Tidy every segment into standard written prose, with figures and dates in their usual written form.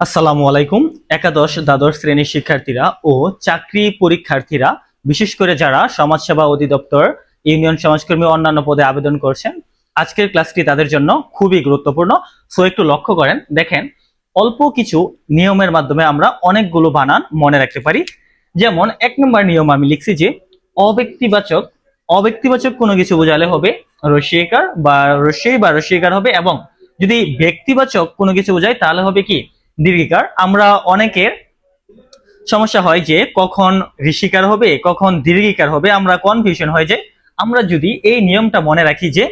আসসালামু আলাইকুম। একাদশ দ্বাদশ শ্রেণীর শিক্ষার্থীরা ও চাকরি পরীক্ষার্থীরা, বিশেষ করে যারা সমাজসেবা অধিদপ্তর, ইউনিয়ন সমাজকর্মী ও অন্যান্য পদে আবেদন করছেন, আজকের ক্লাসটি তাদের জন্য খুবই গুরুত্বপূর্ণ। সো একটু লক্ষ্য করেন, দেখেন অল্প কিছু নিয়মের মাধ্যমে আমরা অনেকগুলো বানান মনে রাখতে পারি। যেমন 1 নম্বর নিয়ম আমি লিখছি যে অব্যক্তিবাচক অব্যক্তিবাচক কোনো কিছু বোঝালে হবে রস্যইকার বা রস্যই বা রস্যইকার হবে, এবং যদি ব্যক্তিবাচক কোনো কিছু বোঝায় তাহলে হবে কি দীর্ঘিকার। আমরা অনেকের সমস্যা হয় যে কখন ঋষিকার হবে কখন দীর্ঘিকার হবে, আমরা কনফিউশন হয়ে যায়। আমরা যদি এই নিয়মটা মনে রাখি যে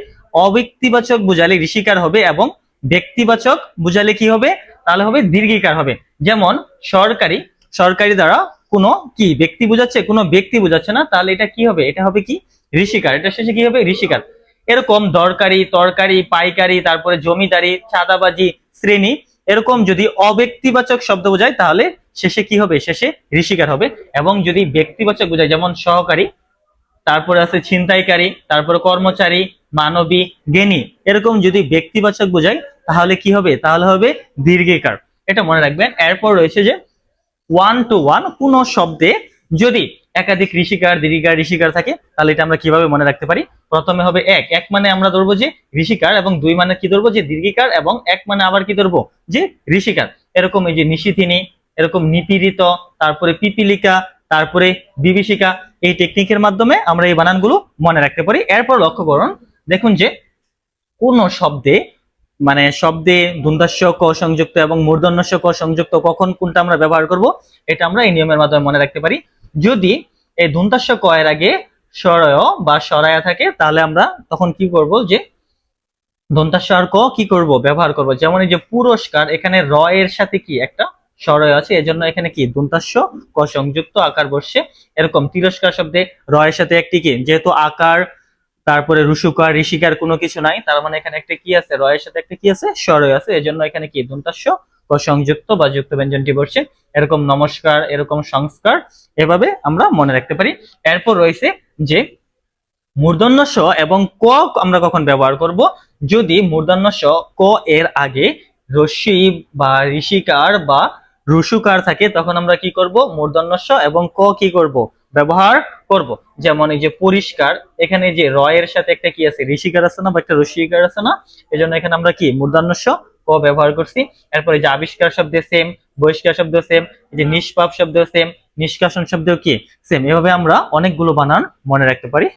অব্যক্তিবাচক বোঝালে ঋষিকার হবে এবং ব্যক্তিবাচক বোঝালে কি হবে, তাহলে হবে দীর্ঘিকার হবে। যেমন সরকারি, সরকারি দ্বারা কোনো কি ব্যক্তি বোঝাচ্ছে, কোনো ব্যক্তি বোঝাচ্ছে না, তাহলে এটা কি হবে, এটা হবে কি ঋষিকার, এটা শেষে কি হবে ঋষিকার। এরকম দরকারি, তরকারি, পাইকারি, তারপরে জমিদারি, চাঁদাবাজি, শ্রেণী, এরকম যদি অব্যক্তিবাচক শব্দ বোঝায় তাহলে শেষে কি হবে, শেষে ঋষিকার হবে। এবং যদি ব্যক্তিবাচক বোঝায়, যেমন সহকারী, তারপরে আছে ছিনতাইকারী, তারপরে কর্মচারী, মানবী, জ্ঞানী, এরকম যদি ব্যক্তিবাচক বোঝায় তাহলে কি হবে, তাহলে হবে দীর্ঘিকার। এটা মনে রাখবেন। এরপর রয়েছে যে 1 to 1 কোন শব্দে যদি একাধিক ঋষিকার, দীর্ঘিকার, ঋষিকার থাকে তাহলে এটা আমরা কিভাবে মনে রাখতে পারি। প্রথমে হবে এক মানে আমরা ধরবো যে ঋষিকার, এবং 2 মানে কি ধরবো যে দীর্ঘিকার, এবং 1 মানে আবার কি ধরবো যে ঋষিকার। এরকম এই যে নিশিথিনী, এরকম নিপীড়িত, তারপরে পিপিলিকা, তারপরে বিভীষিকা, এই টেকনিকের মাধ্যমে আমরা এই বানানগুলো মনে রাখতে পারি। এরপর লক্ষ্য করুন, দেখুন যে কোন শব্দে মানে শব্দে দন্তাস্য ক সংযুক্ত এবং মূর্ধন্যস্য ক সংযুক্ত কখন কোনটা আমরা ব্যবহার করব, এটা আমরা এই নিয়মের মাধ্যমে মনে রাখতে পারি। যদি এই দন্তাস্য ক এর আগে স্বরয় বা সরায়া থাকে তাহলে আমরা তখন কি করব, যে দন্তাস্য আর ক কি করব, ব্যবহার করব। যেমন এই যে পুরস্কার, এখানে র এর সাথে কি একটা স্বরয় আছে, এজন্য এখানে কি দন্তাস্য ক সংযুক্ত আকার বসছে। এরকম তিরস্কার শব্দে র এর সাথে একটি কি, যেহেতু আকার তারপরে রুসুকার ঋষিকার কোনো কিছু নাই, তার মানে এখানে একটা কি আছে, র এর সাথে একটা কি আছে, স্বরয় আছে, এজন্য এখানে কি দন্তাস্য ক সংযুক্ত বা যুক্ত ব্যঞ্জনটি বসছে। এরকম নমস্কার, এরকম সংস্কার, এভাবে আমরা মনে রাখতে পারি। এরপর রয়েছে যে মূর্ধন্য ষ এবং ক আমরা কখন ব্যবহার করব, যদি মূর্ধন্য ষ ক এর আগে রস্যি বা ঋষিকার বা রুসুকার থাকে তখন আমরা কি করব, মূর্ধন্য ষ এবং ক কি করব, ব্যবহার করব। যেমন এই যে পরিষ্কার, এখানে যে র এর সাথে একটা কি আছে, ঋষিকার আছে না বা একটা রস্যিকার আছে না, এজন্য এখানে আমরা কি মূর্ধন্য ষ ক ব্যবহার করছি। এরপরে যে আবিষ্কার শব্দ সেম, বহিষ্কার শব্দ সেম, এই যে নিষ্পাপ শব্দ সেম, নিষ্কাশন শব্দ কি সেম। এভাবে আমরা অনেকগুলো বানান মনে রাখতে পারি।